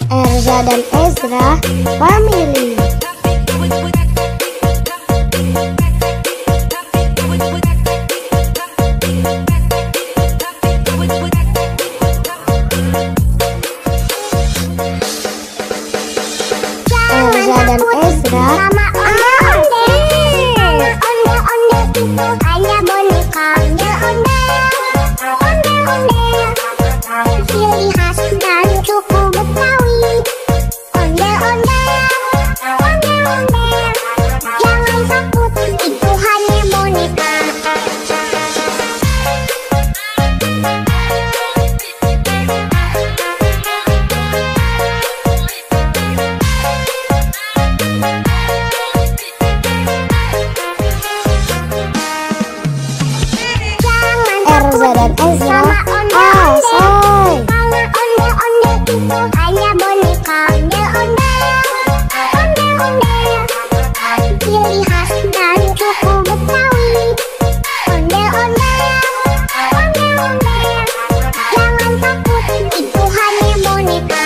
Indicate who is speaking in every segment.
Speaker 1: Erza dan Ezra Family. Erza dan Ezra
Speaker 2: hanya boneka ciri khas dan suku Betawi. Jangan takut, itu hanya boneka.
Speaker 1: Erza dan Ezra Asoy.
Speaker 2: Onde-onde itu hanya boneka. Onde-onde ciri khas dan suku Betawi. Onde-onde jangan takut, itu hanya boneka.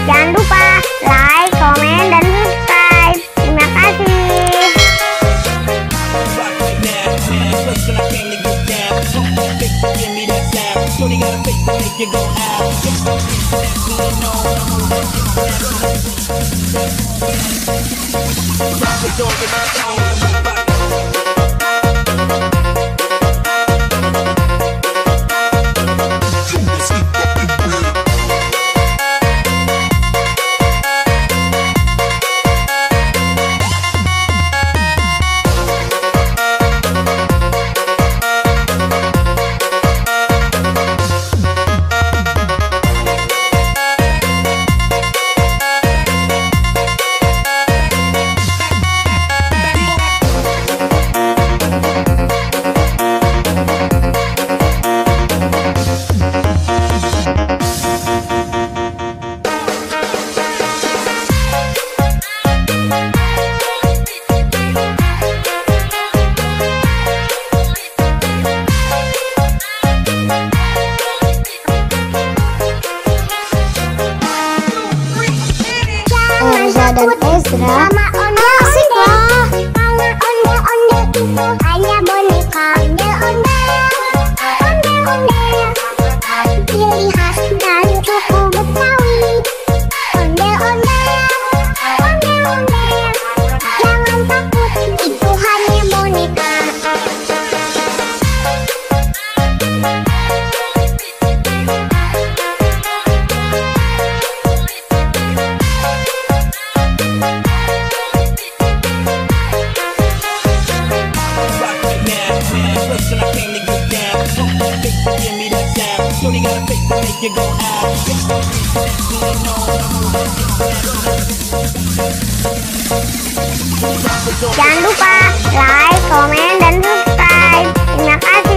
Speaker 2: Jangan lupa like, komen, dan subscribe. Terima kasih.
Speaker 1: Erza dan Ezra asik lah.
Speaker 2: Onde-onde itu hanya boneka. Onde-onde ciri khas dan suku Betawi. Onde-onde jangan takut, itu hanya boneka. Jangan lupa like, komen, dan subscribe. Terima kasih.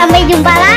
Speaker 2: Sampai jumpa lagi.